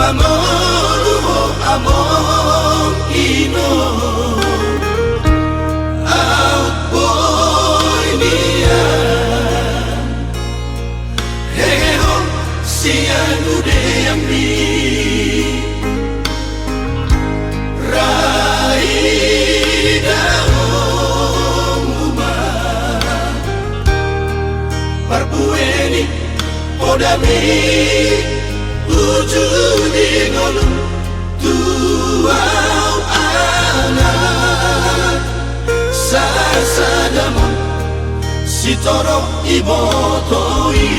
Mangoluho among ino out boy niya heho siyan udeyami raida umuma parbueni podami ujudi ngolu tuau anak sasadamon sitoro ibotoi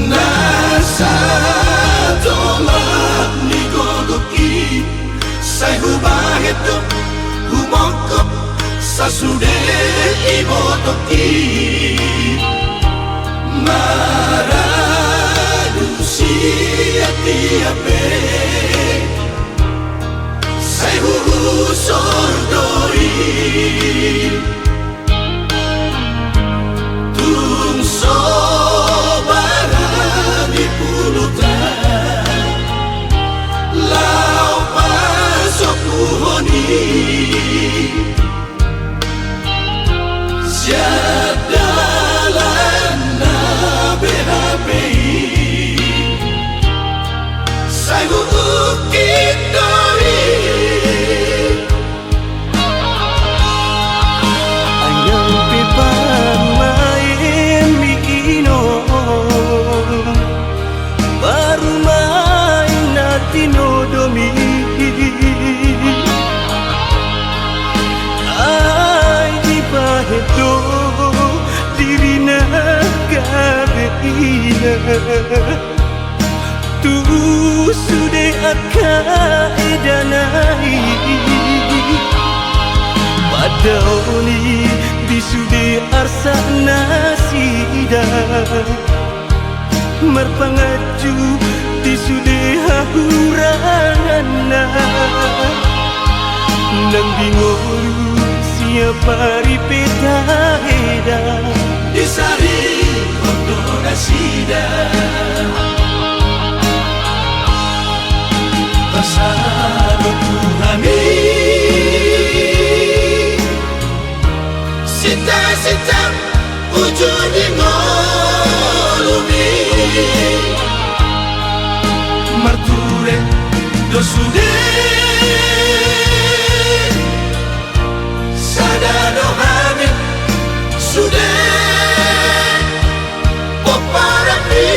nasa tolak nigogoki sai hubaheto humongkop sasude ibotoki maradusi ati-ape sai sordoi tung sobara di pulutan lau pasok puhoni siadalan na BHPI sai ukit doi ayang pipan main mikino baru main natino domi ay di pahedo dirina kabeina tu sude akka edanai padauni di sude arsa nasida merpangaju di sude hahurana nang bingoru siapa ripeta heda disari untuk nasida pasado tuhami sita-sita ujud di ngolumi marture dosude sadado hamid sudah poparapi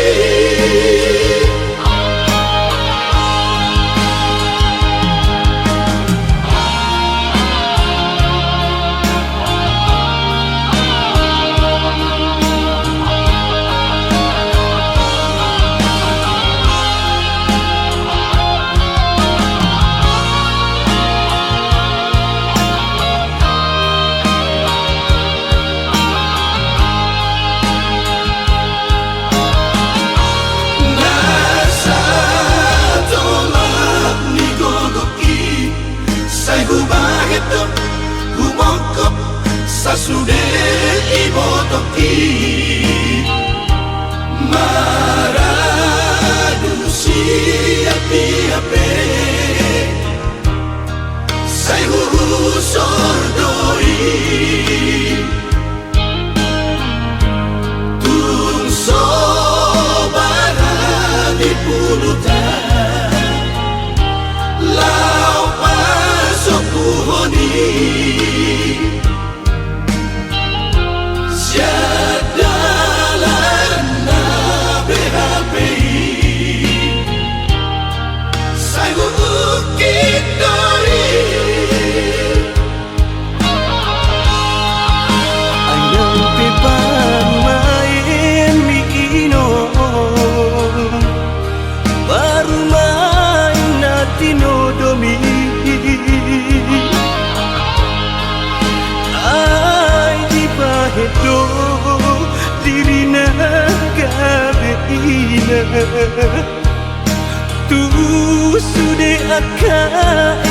sasude ibotoki maradusi ati-ape sai sordoi tung sobara di pulutan lau pasok puhoni siadalan na BHPI sai ukit doi ayang pipan main mikino baru main natino domi ay di pahedo dirina gabeina tu sude akka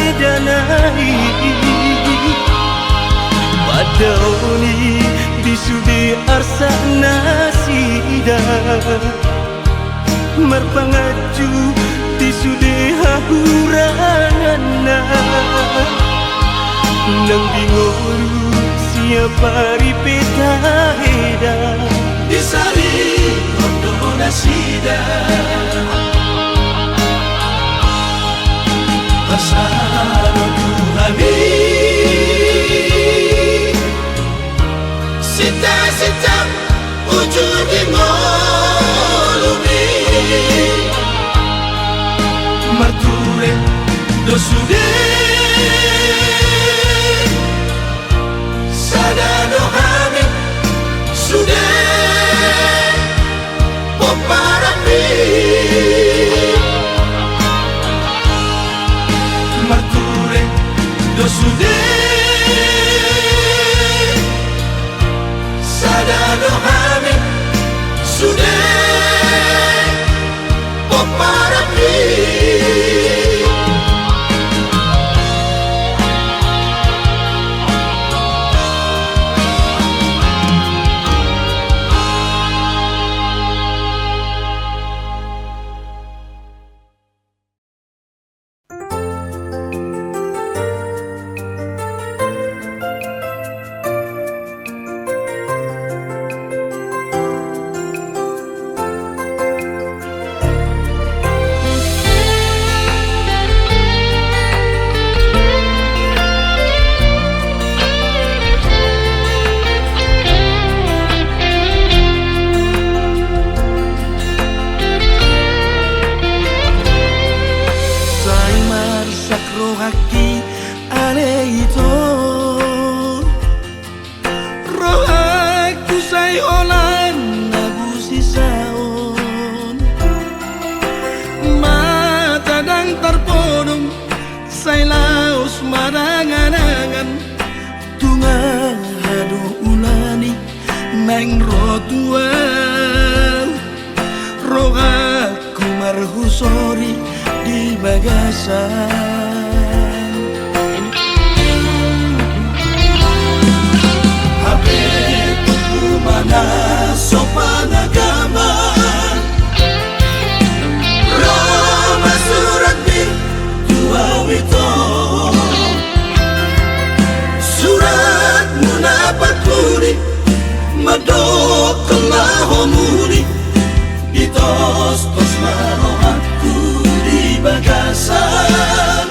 edanai padauni di sude arsa nasida Mar pangaju di sudeha hurangana nang bingoru siapa ripeta heda Disari Ondo nasida Pasano tuhami Sita-sita ujung di ngolumi Marture dosude Sadano hami sudah Poparapi Marture dosude Sadano hami sudah Poparapi neng rotua roga kumar husori di bagasan Habe tuku mana sopan agama Roma surat bir tua wito Surat munapat puri Madok kelahomuni Ditos-tos marohatku di bagasan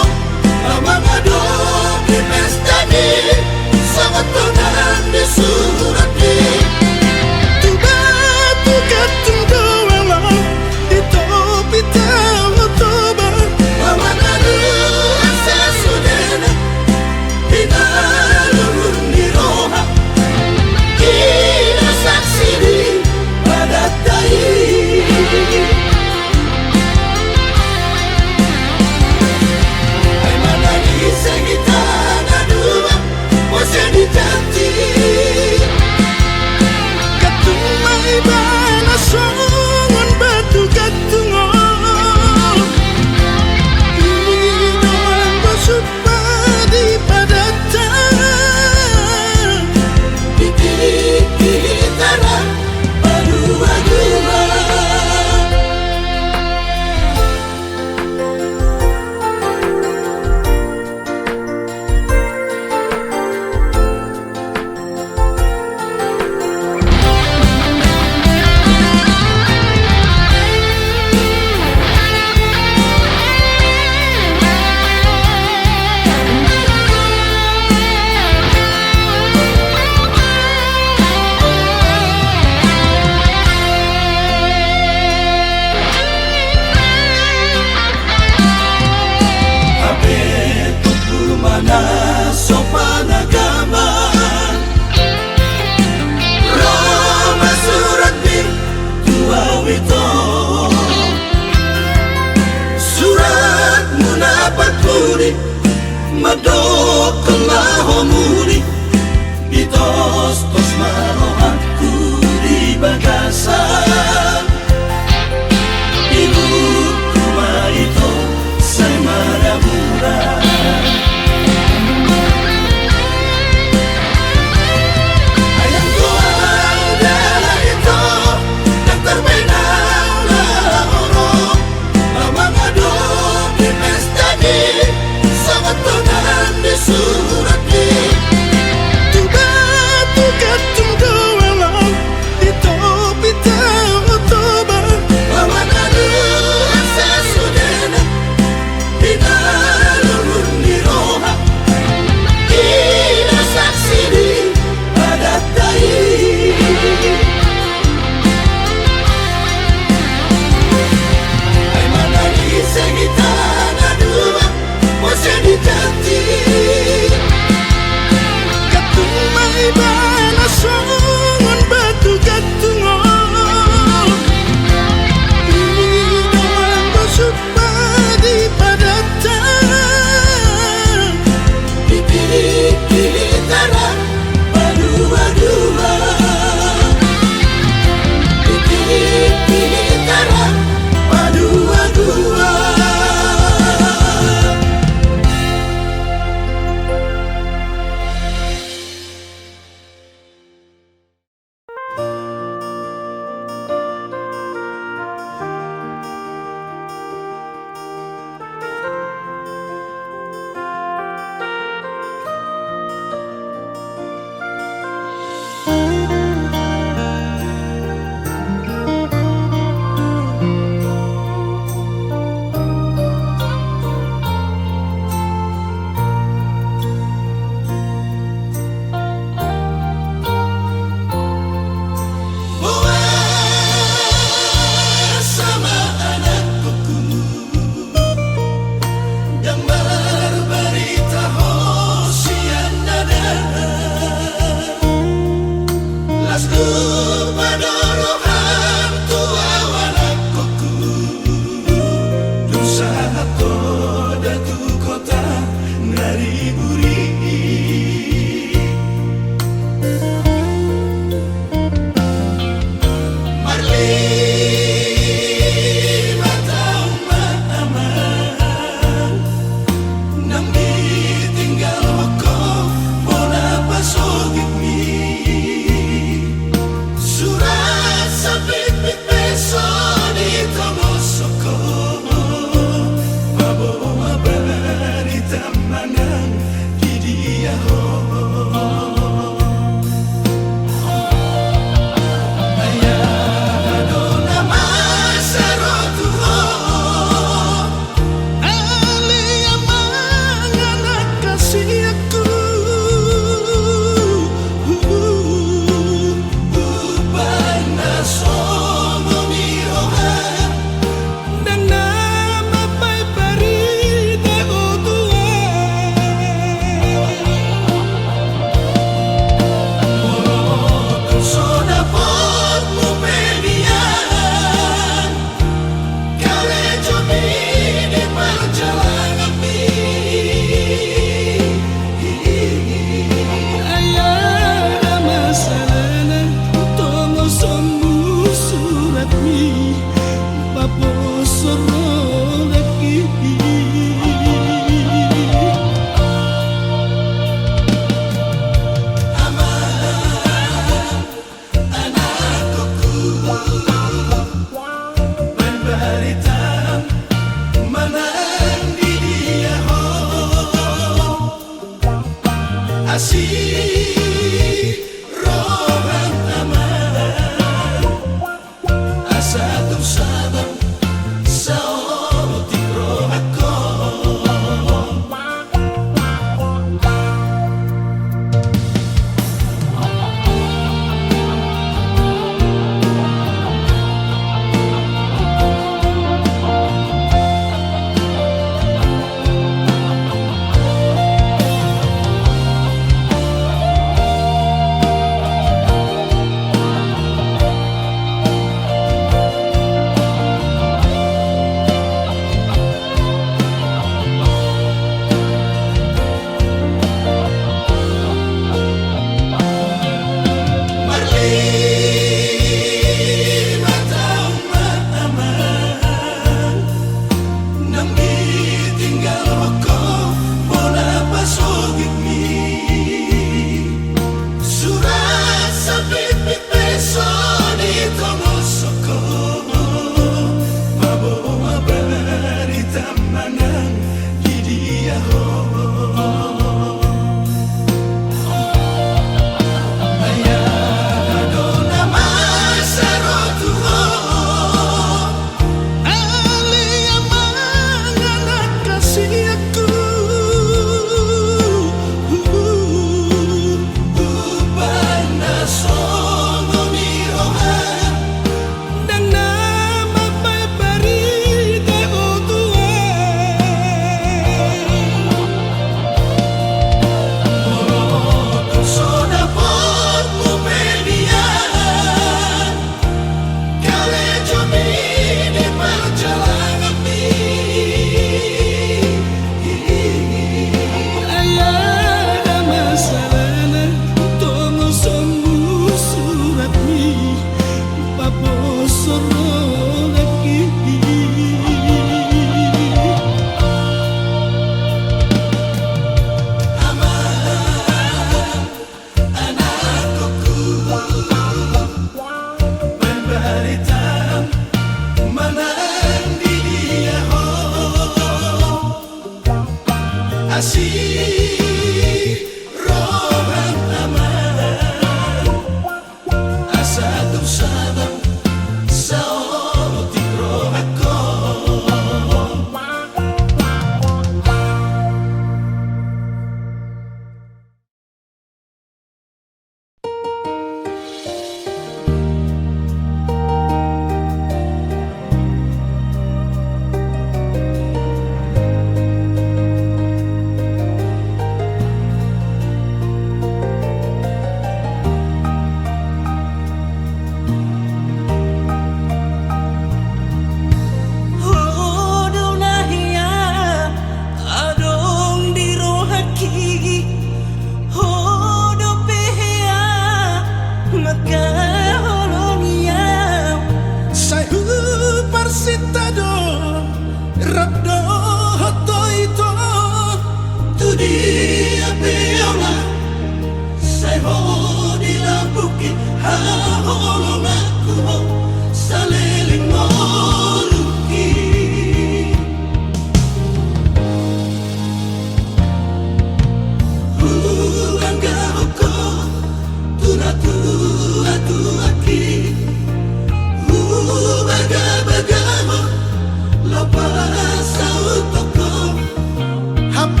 HP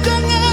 jangan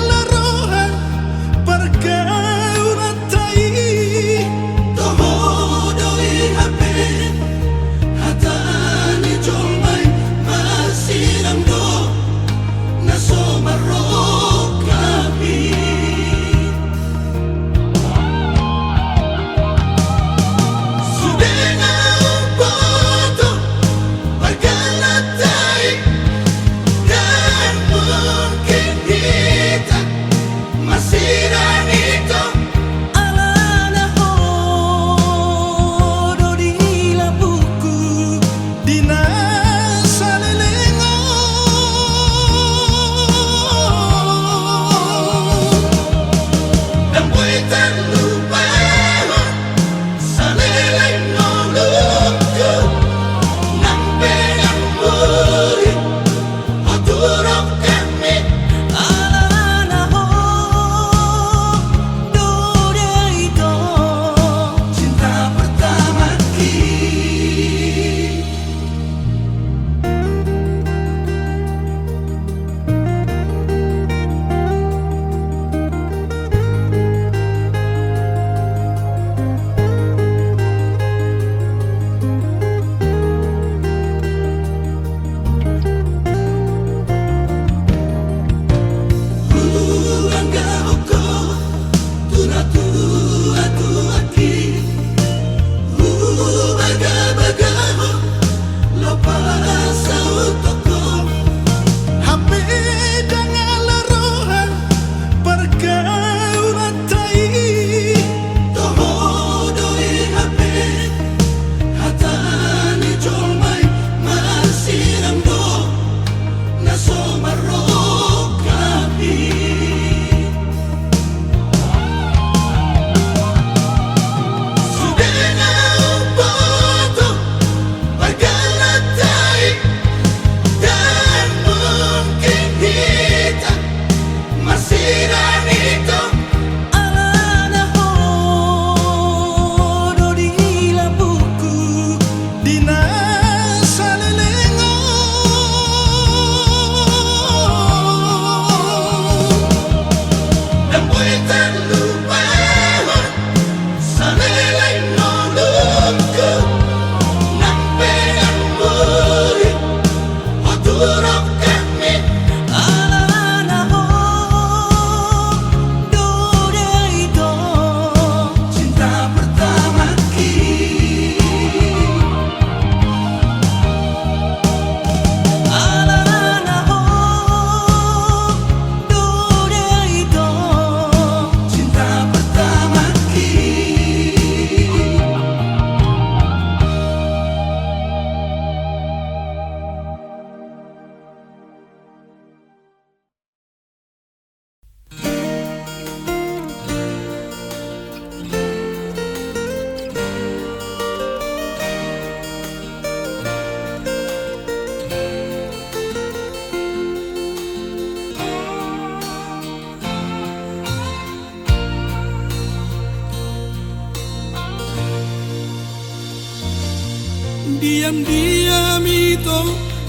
diam-diam itu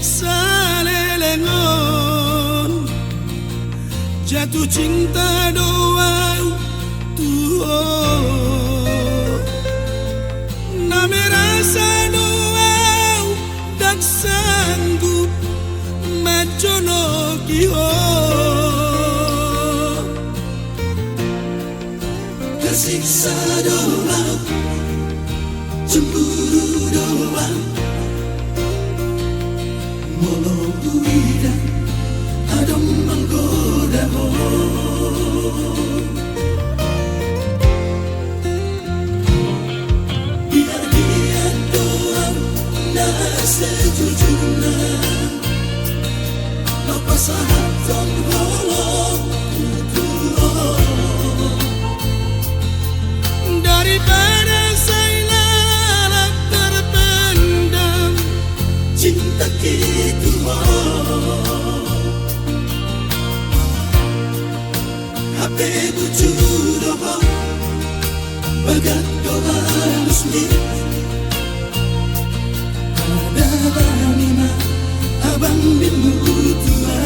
salelengon jatuh cinta doa tuh name rasa doa dan sanggup majono kiho tersiksa doa cemburu doa molo uida adom menggoda biar dia doa nah sejujurnya lepas hatan holong daripada saya lalat terpendam cinta gitu HP bujur doa bagat doa musmi ada banima abang bimu tua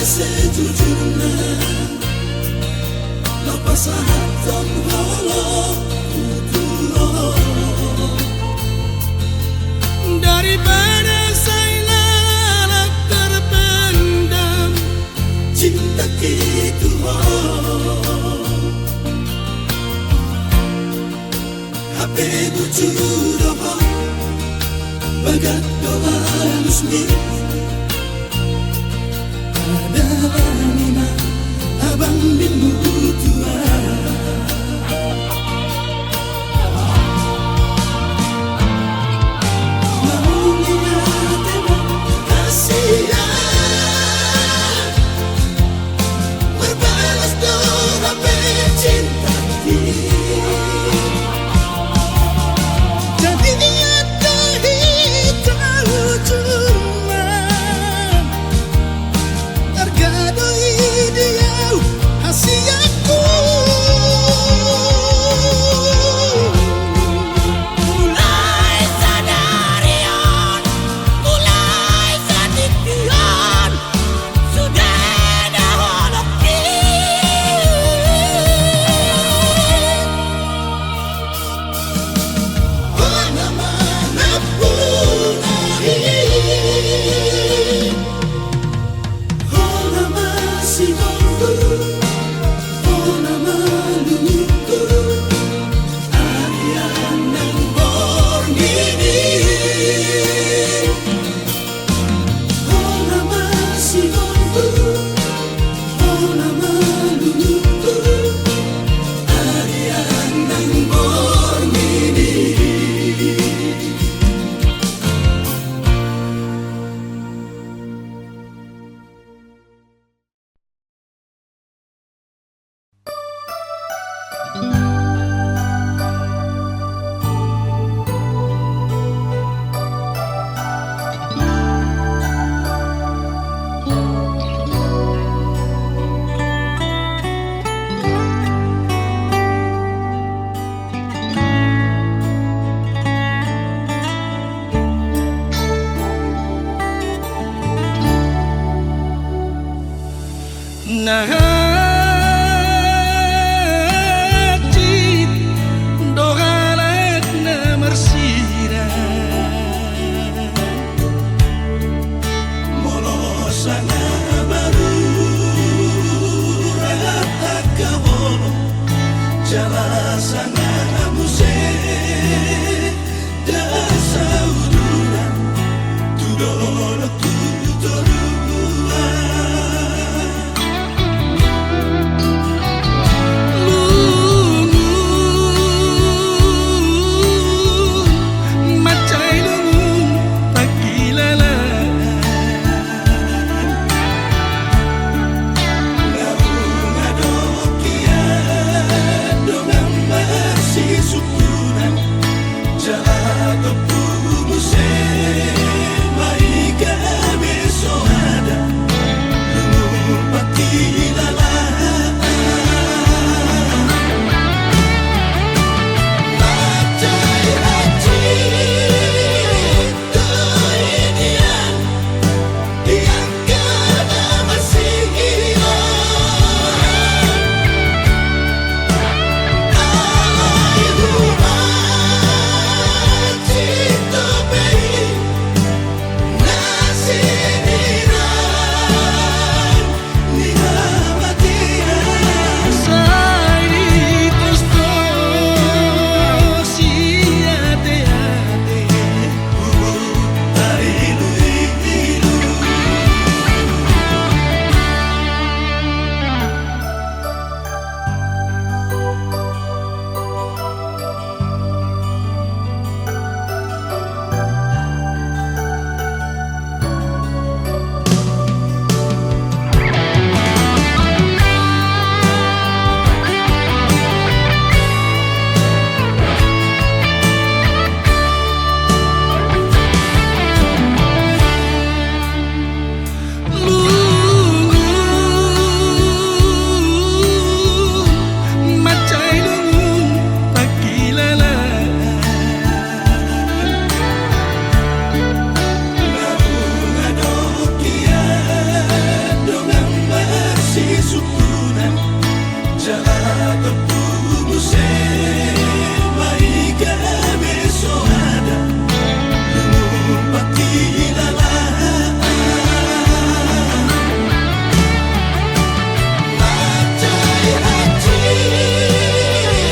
sejujurnya lepas hatan holong daripada saya lalat terpendam cinta gitu HP bujur doa bagat doa musmi ada banima abang bimu tua mau lihat tembok kasihan berbalas doa cinta jadi dia tahu cuma Jala sana muse da saudura tudoro tudorua lungu macai lungu takilala sukunan jala tepumu se maika beso ada lumpati lala macai hati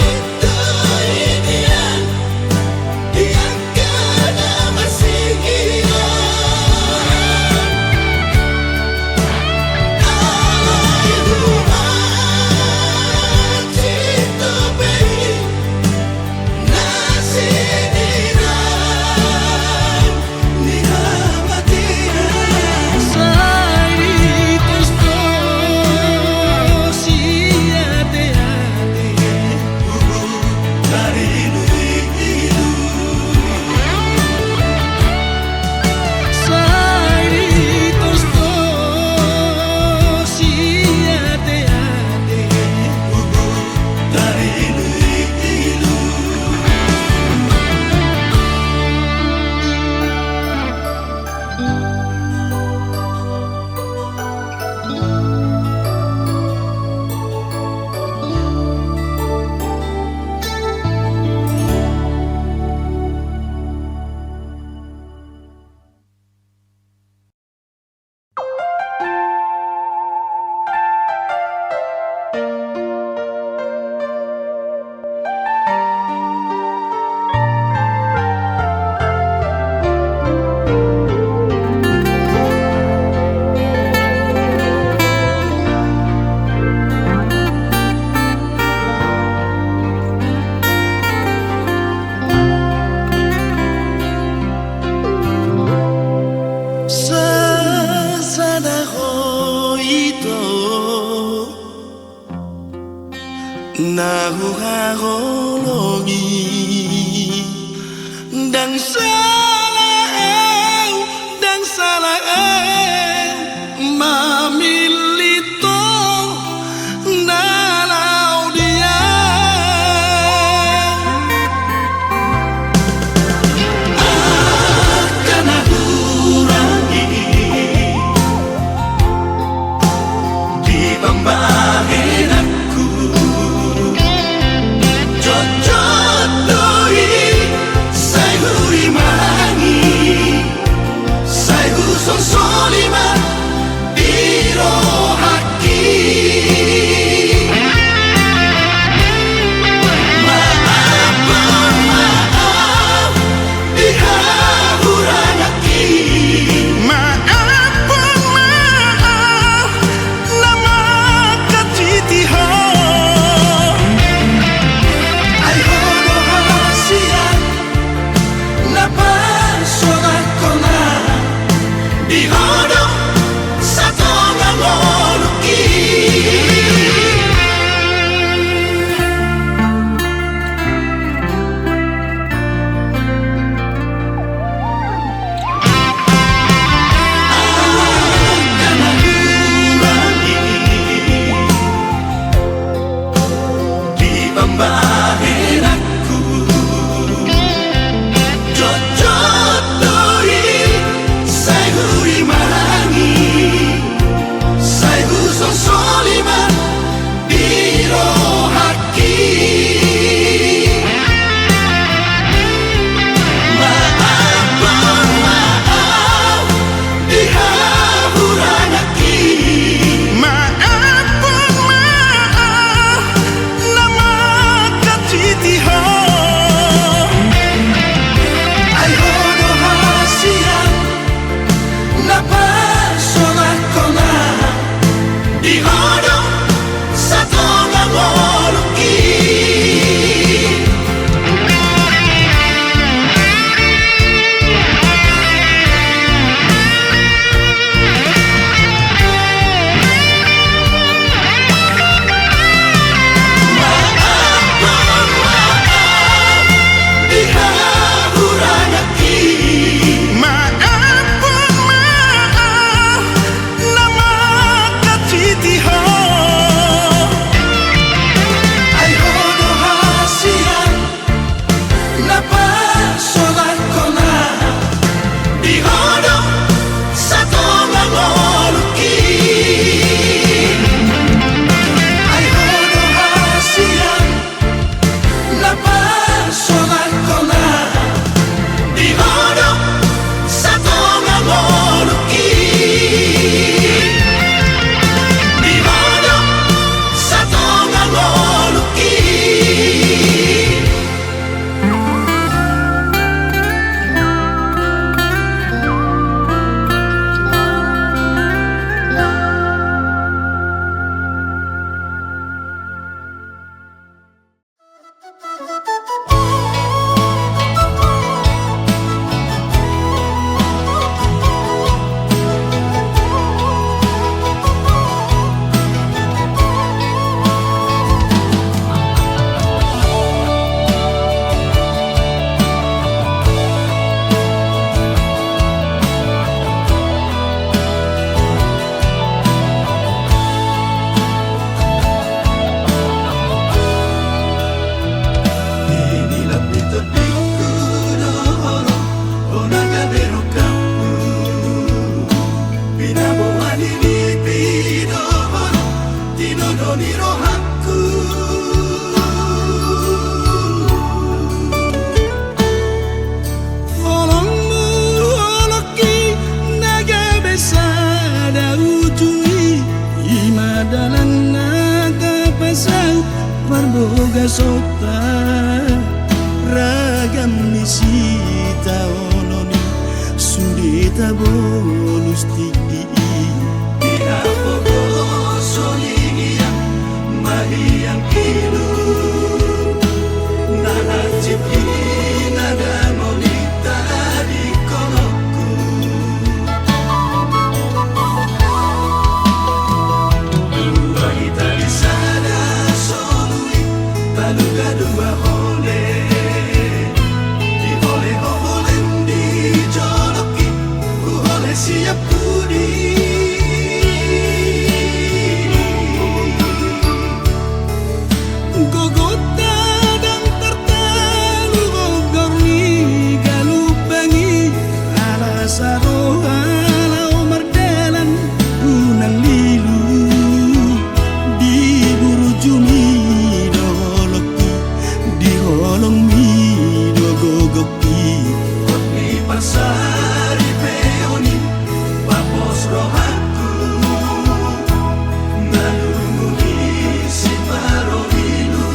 toinian diangkat masih nahuhahologi dan salah mamilito nalau dia akan aku rangi di pembahin aku cocok doi saya hurima pembahin aku Jojot doi Sai hui marangi Sai hu sosolima Biro haki Maafkan maaf Dihahurang aki Maafkan maaf Nama katitiho Ay hono hasiang Napasolah kona Di hono Satu ngangoluki Maafkan maaf Dihahurang aki Maafkan maaf Nama katitiho Ay hono hasiang Napasolah kona Di hono Satu ngangoluki Ay hono hasiang Napasolah kona Di hono Satu ngangoluki Di hono Satu ngangoluki Inilah pitodiku dohoro Onaga bero kapu Pinaboan ini pidohoro Tinodoni rohaku Olongmu oloki naga besada ujui Imadalan naga pasau Parboga sota Ragam nisita oloni Sudita bonus tiki Pinabogo solingiang Mahiyang ilu Nanacip nada molita di kolokku Dua kita di sana solui Taluga dua hole Di hole hole di joloki Ku hole siap pudi Gogota dan tertalu gogorni galubangi ala saroha lau mardalan unang lilu di burujumi doholoki di holong mi dogogoki Ni pasari peoni Papos rohaku Nalunguni si paro ilu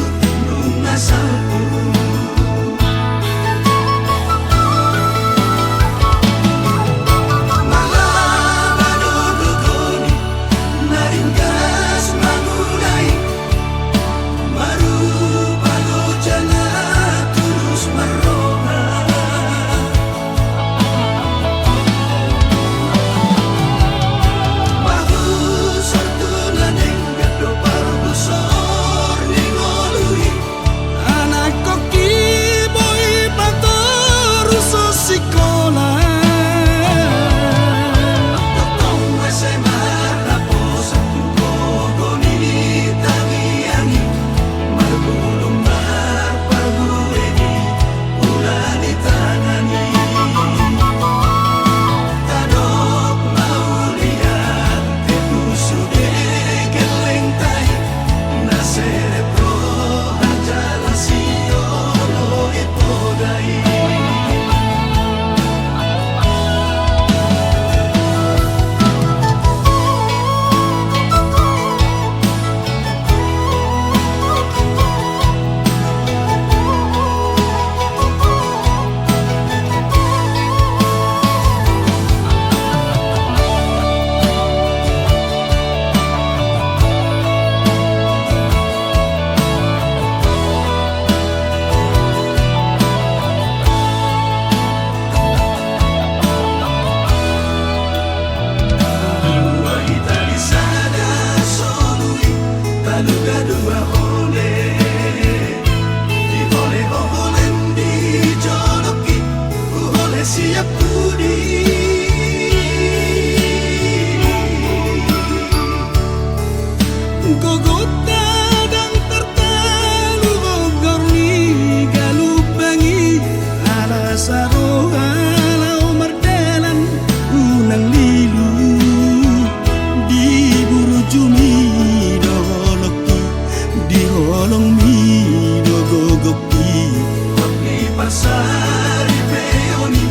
tolong mi dogogopi Kopi pasari peoni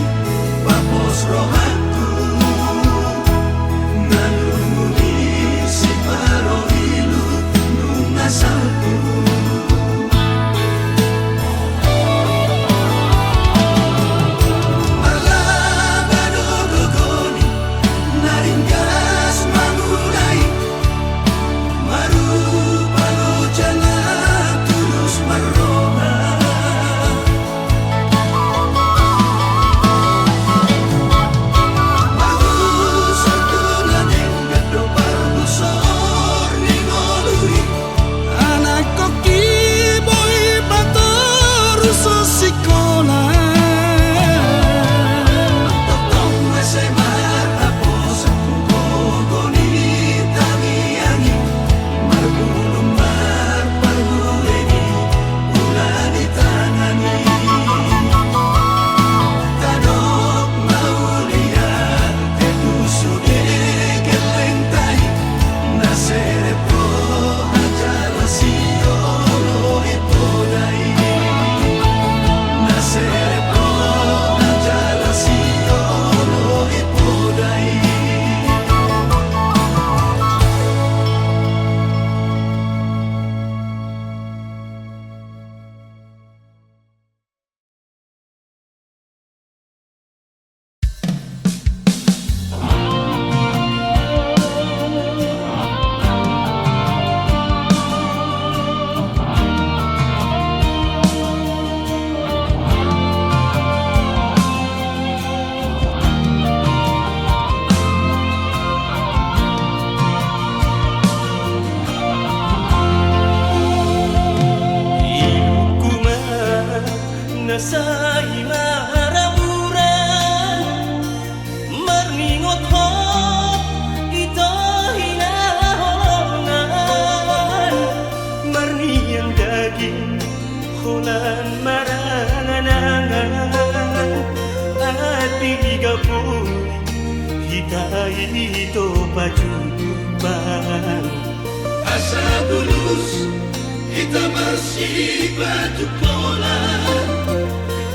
Papos rohatu Nalunguni si parohilu Nunga satu Nasai maraburan Marningot ho Ito hinaholongan Marniang daging Hulan maranganangan At igapoy Hitay ito pajuban Asa bulus Kita masih batu pola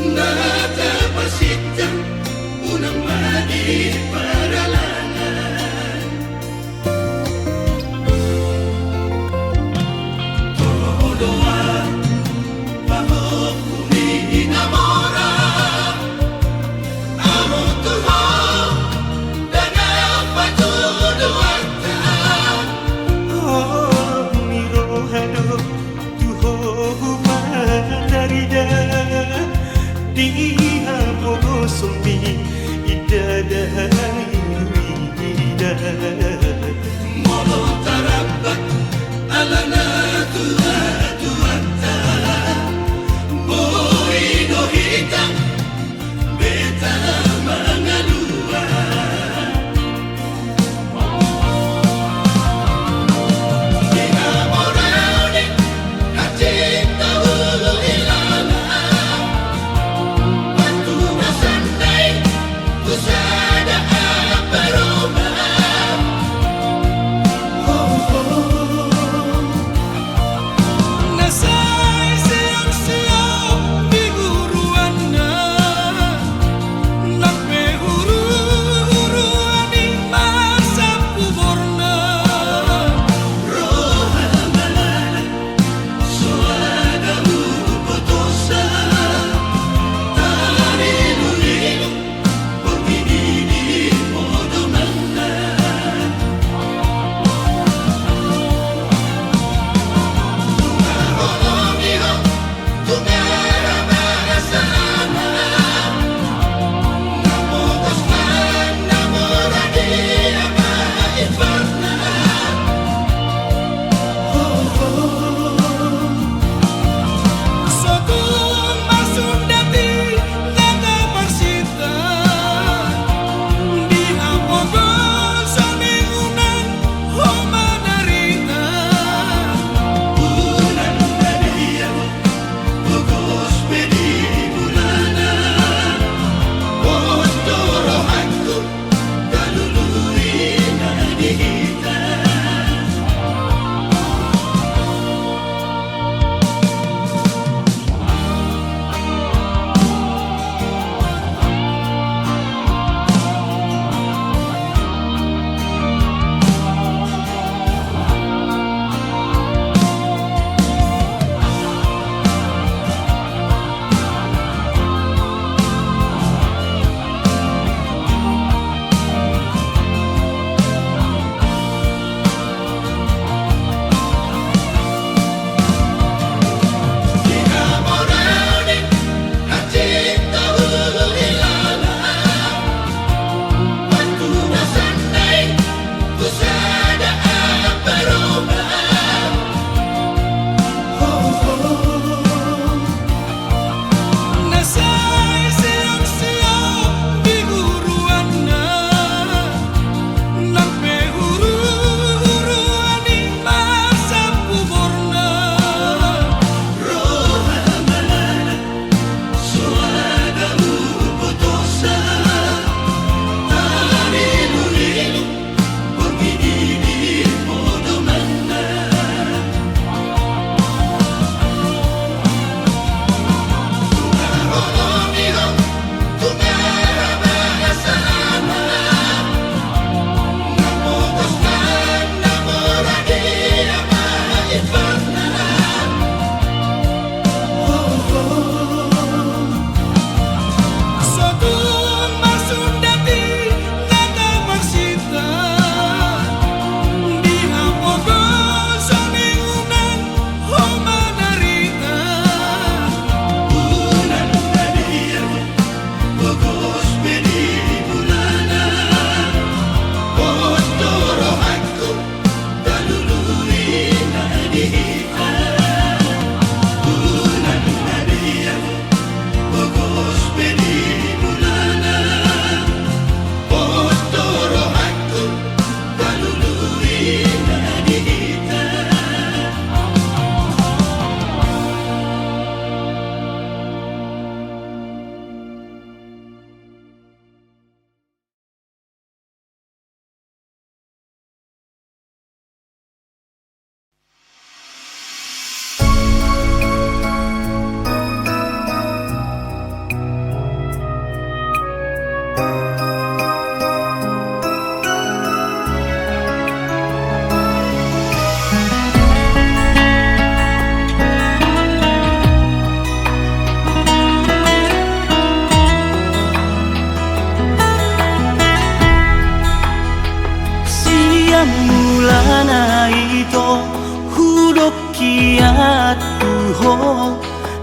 Nada pasita Unang madi paralangan Todo doa Pahok kumi inamora Amo tuho Dan apa tuduhata Oh mirohado Tuho matarida Di haposo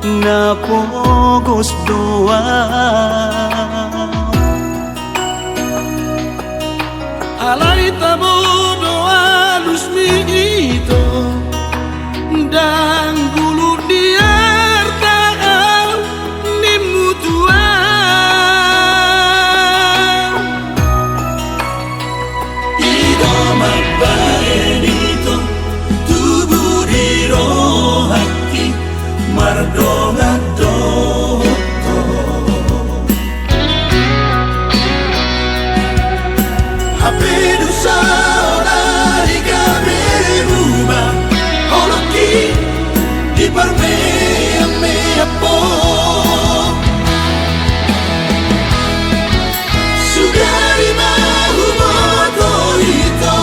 na pogos doa. Alay tabo doa lus mi ito dan gulu diar taal ni mutua. Ido magbaenito tubuh di roh hati mardonga doto. Hape dusa olari gabe buba oloki di parme ame apo. Sugari mahu moto ito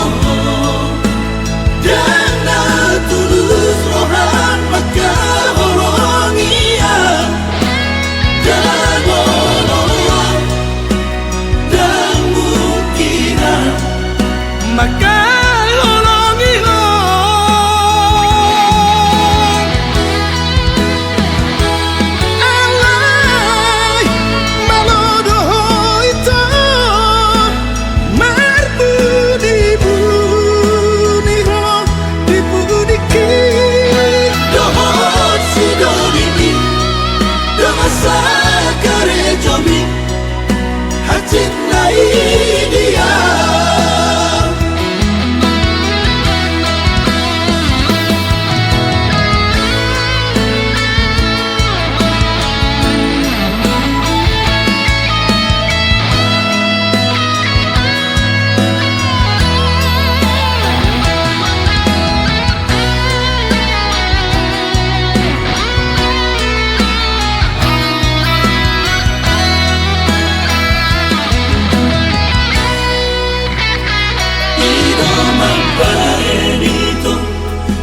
dana tulus rohan maka horongia dan nolong dan mungkinan maka horongi ho. Alay malodo ito marbu di buni ho di buni ki dohot si dodimi domasa kare jomi hacit nai dia. Ido magbaenito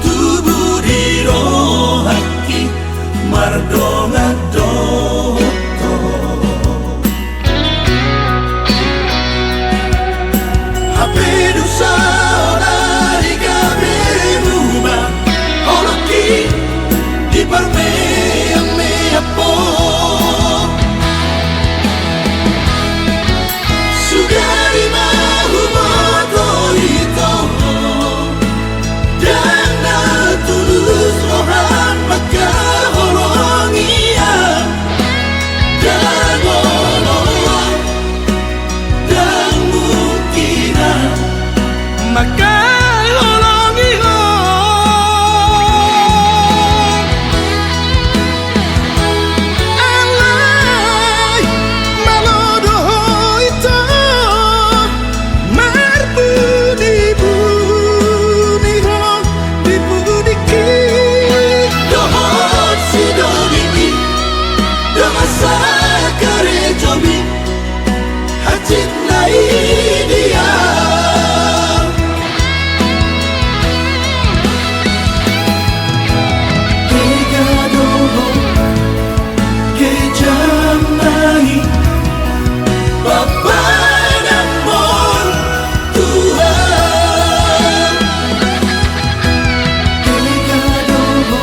tubuh di roh hati mardonga doto. Hape dusa olari gabe buba oloki di parme ame apo. Sugari mahu moto ito dana tulus rohan maka horongia dan nolong dan mungkinan maka horongi ho. Alay malodo ito marbu di buni ho di buni ki dohot si dodimi domasa kare jomi hacit nai dia. Tega doho ke jamai Bapa namon Tuhan. Tega doho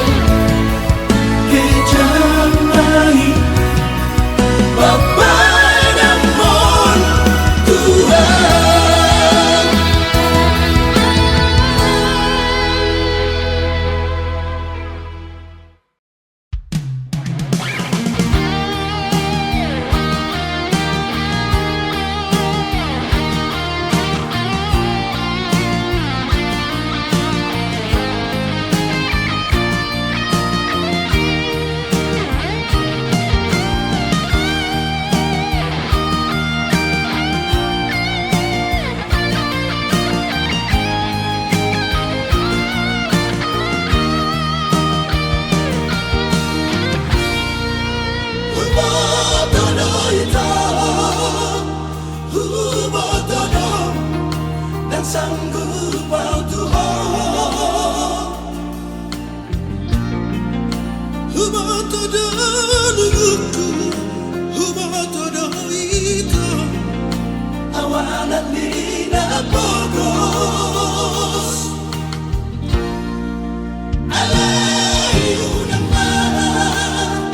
ke jamai Bapa namon Tuhan. Hubotono ito hubotono dan sanggup mau Tuhan. Hubotono luku hubotono ito awalan nina pogos. Alay unang mahal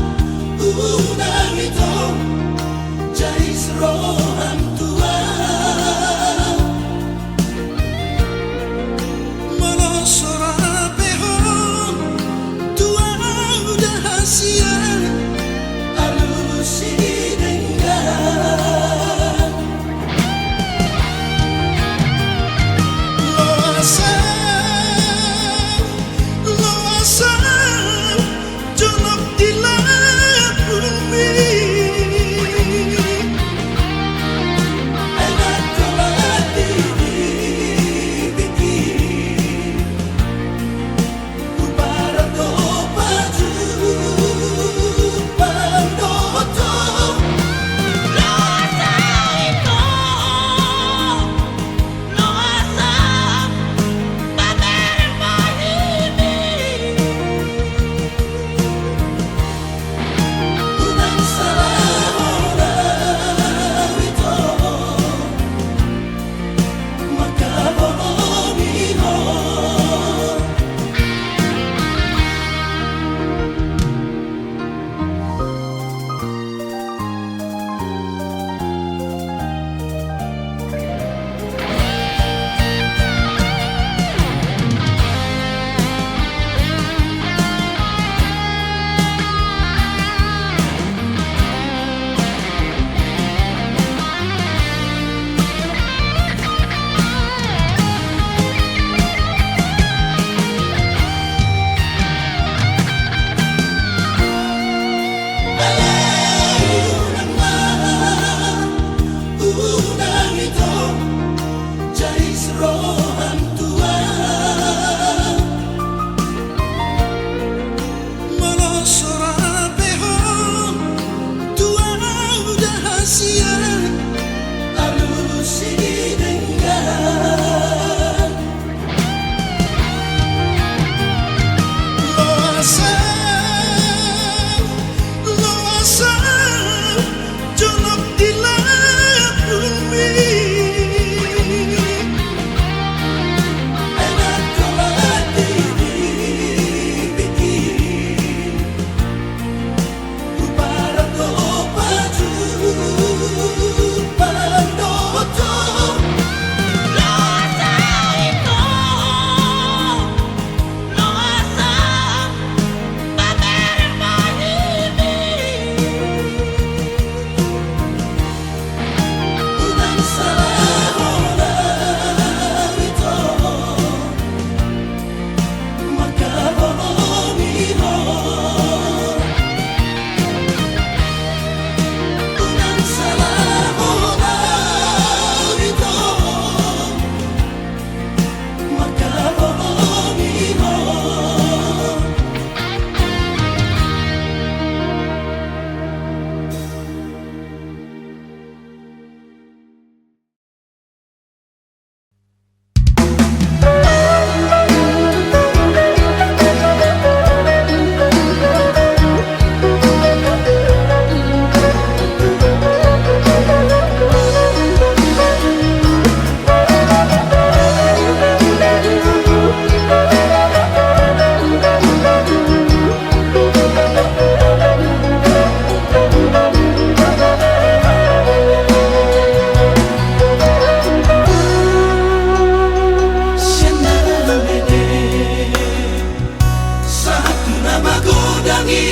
dangi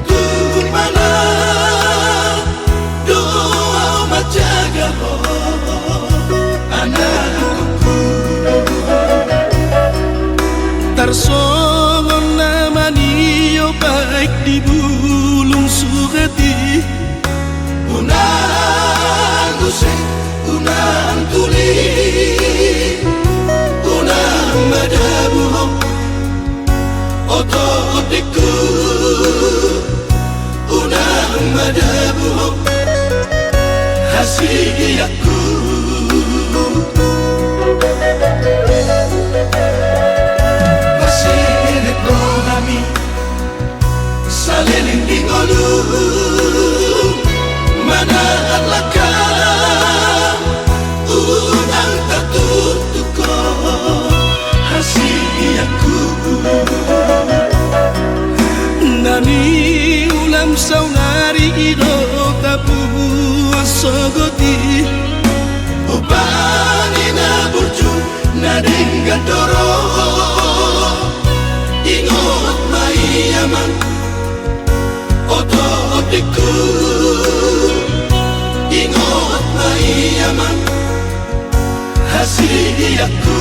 kumana doa majaga anakku tarsongon namani yo baik di bulung sugati unang guseng unang tuli unang madabuhong oto otiku unang madabuhong hasiyaku masih kami saliling dingolu mana laka unang tatutuko hasiyaku nani ulam saunari ido tapu sogoti upani na burju na denggadoro ingot mai aman oto otiku ingot mai aman hasiyaku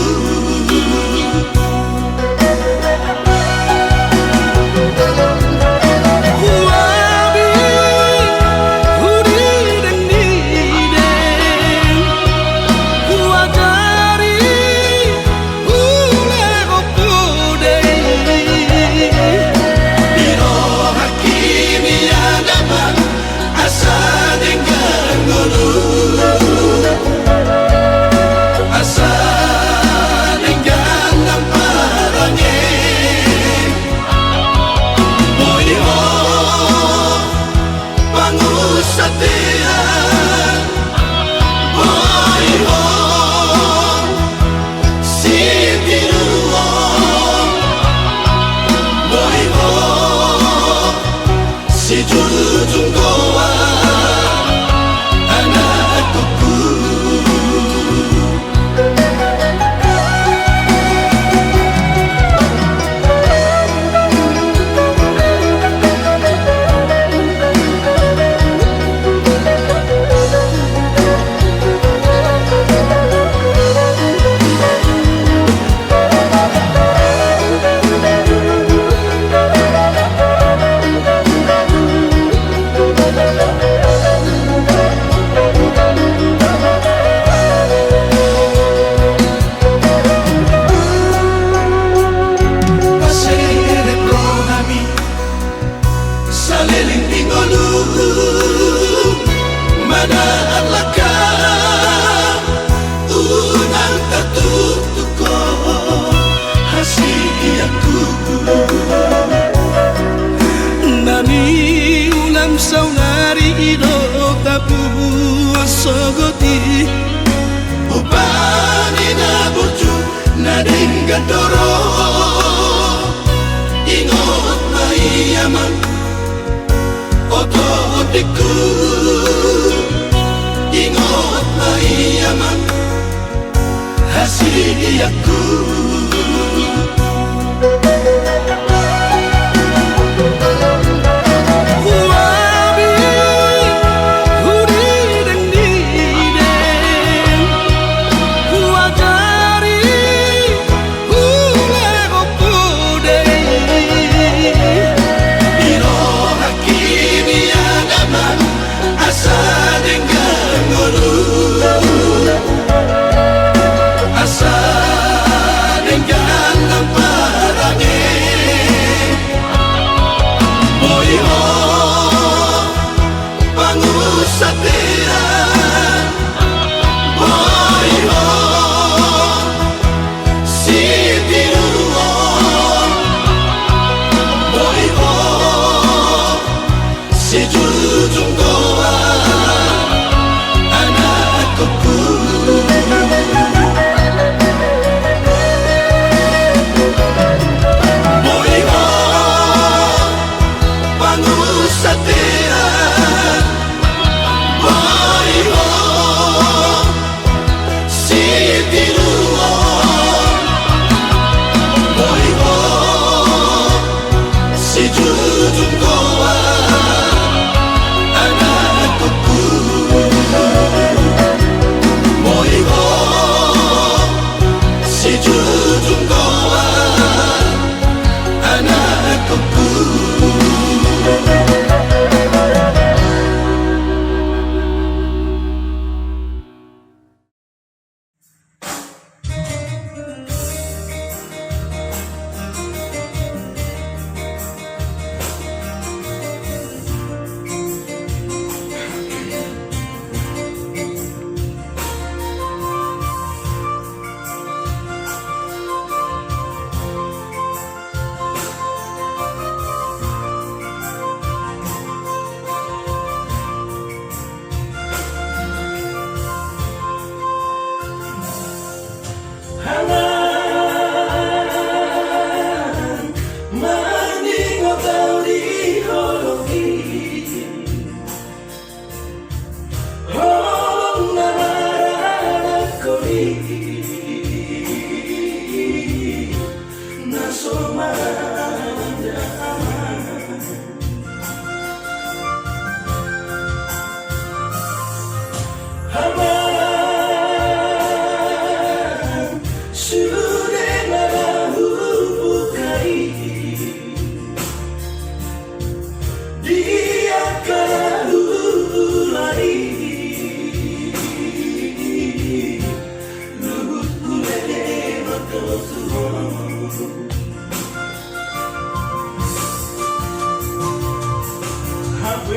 saunari ido tapu sogoti upani na burju na denggadoro ingot mai aman oto otiku ingot mai aman hasiyaku Bangun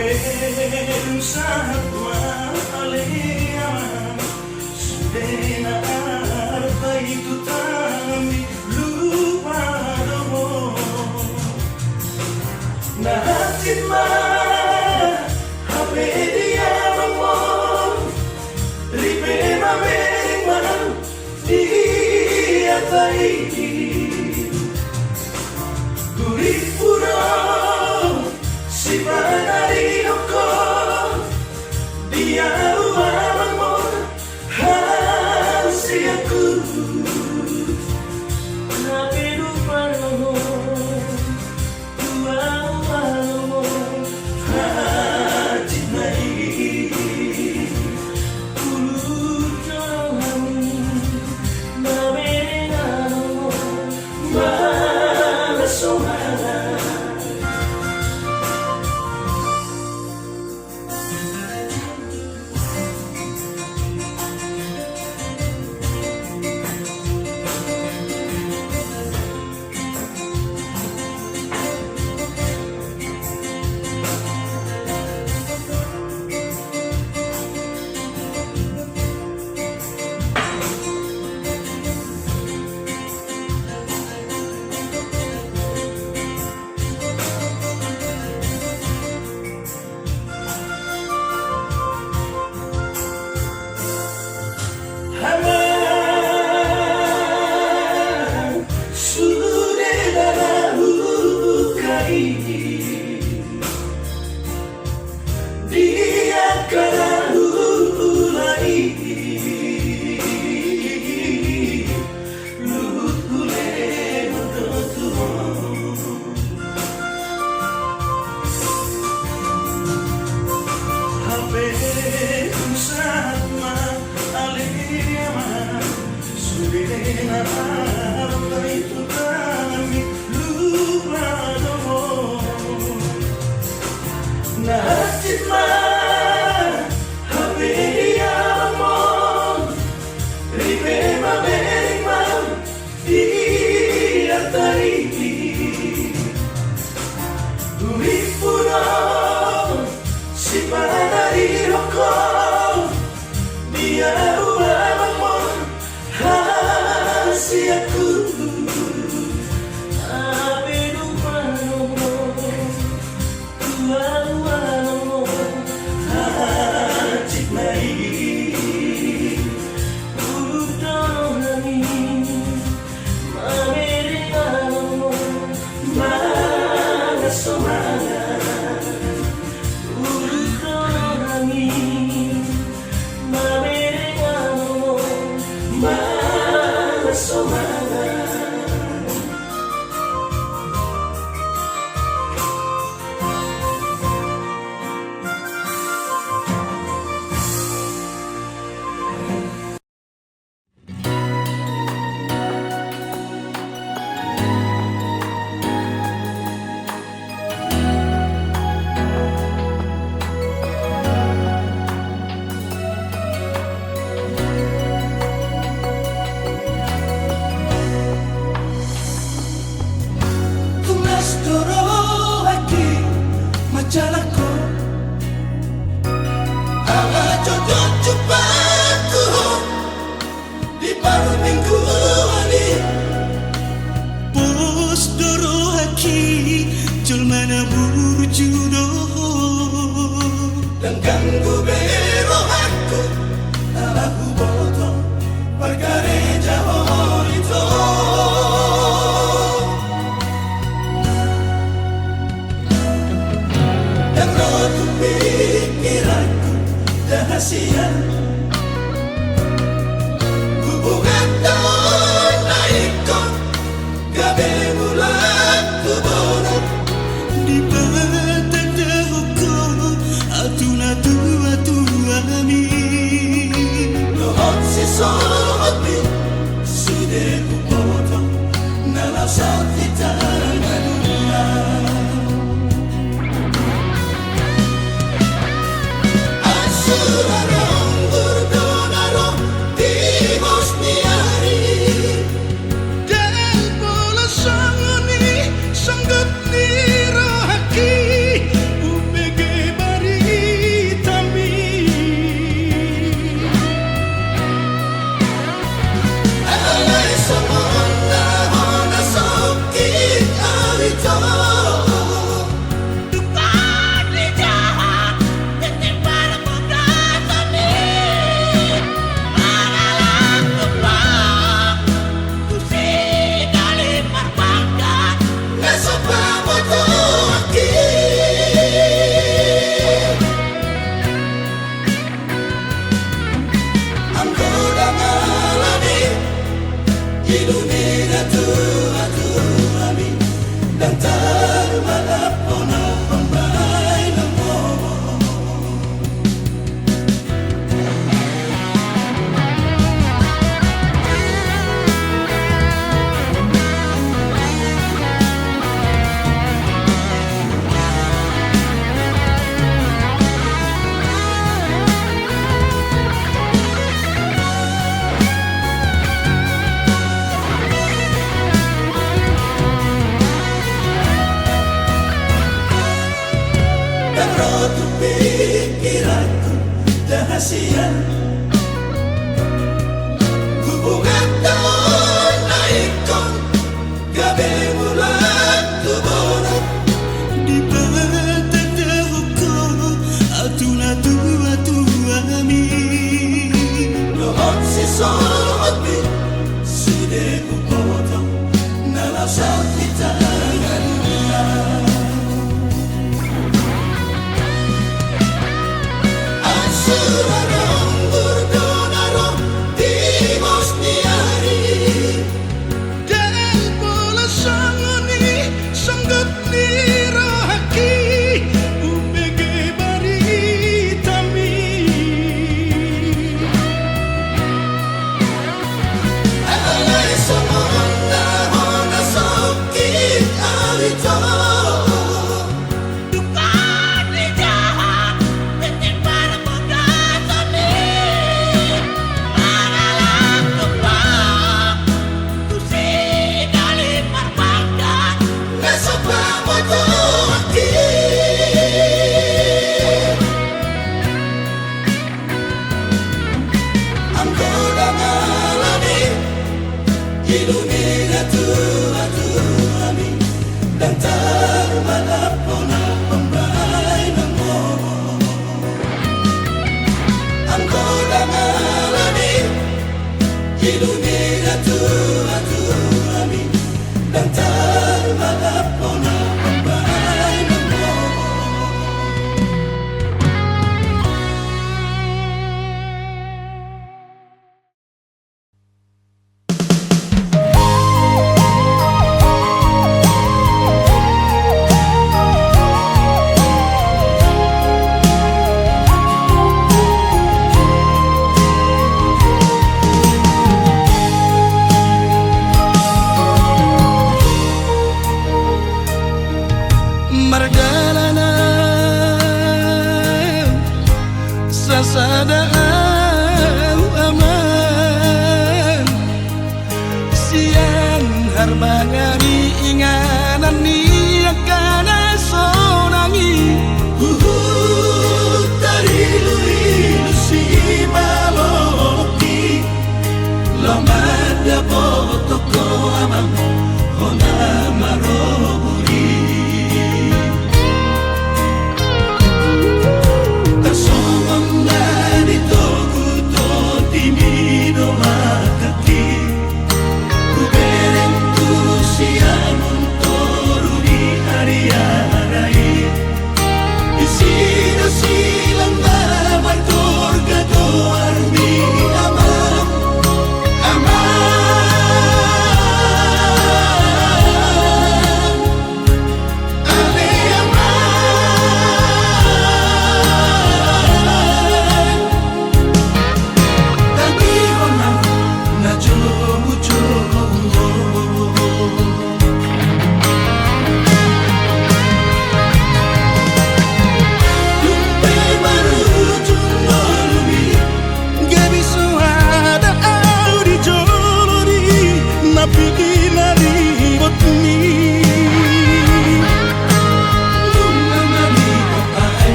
Habem satwa aliyaman Sudena arba itu tami lupa domo Nahatin ma habe dia mamon Ribe mameng dia taiki Gurih pura si panari oko dia uamon hasi aku nabi rupano uamon hati nai ulu johangi mabenano malasomana dia akan mulai luhut boleh menentukan habis sama aliyaman sudena arba itu kami lupa domo Nahatin ma habe dia mamon Ribe mameng dia taiki Gurih pura si panari roko dia uamon hasi aku habe rupano hati nai ulu johangi mabenano malasomana ulu johangi mabenano malasomana Jalanku ala jodoh jumpaku di baru minggu ini pos doro haki julmana burjudo dan ganggu bero aku ala huboto perkara jauh itu pikiranku rahasia hubungan tahun naikku gabe bulan kubona di batang dahuku atuna tua ami lohot si sohotmi sudah kupotong nalasat di tangan dunia Surarong burdonaro di Bosniari dan bola sangoni sanggup nirohaki ubege rotu pikiranku dahasian hubungan tahun naikon gabe mulan tuboran di beteteruko atuna tua ami Lohon si sohotmi sude kupotong nalasat kita gadunia Asurarong burdonarong timos niari dan pola sangoni sanggut ni rohaki ubege baritami Alay somonna hona sokit alito Dukaan ni jahat, bitin para pagkatani. Manalang tumpang, tusi dali marpagdan. Nasa pamoto aki Ang kodangalani Ilumina tua-tuami Dan terbalap na pambay ng mo Ang kodangalani Ilumina tua-tuami Dan terbalap na pambay ng mo margalanan sasadaan aman siang harbangari inganan ni akana sonangi Dari luilu si maloki Lomada potoko amang Hona maroburi Kasomang na dito kuto Timido makaki Kubereng tu siya Montoro di hari-hari Isina silang mamay Torgado armi amang Ale amang Tadi ona na jowo-jowo Lumpe marujung nolumi gabi suada audi jolori napikilari botni Lumamani kopai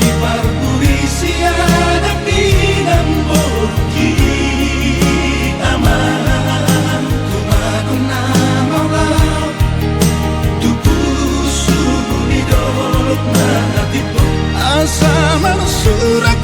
Di barburi siada pinang boki Amang Tumagon na maulau Tupusu ni dolot na natipok asa manusura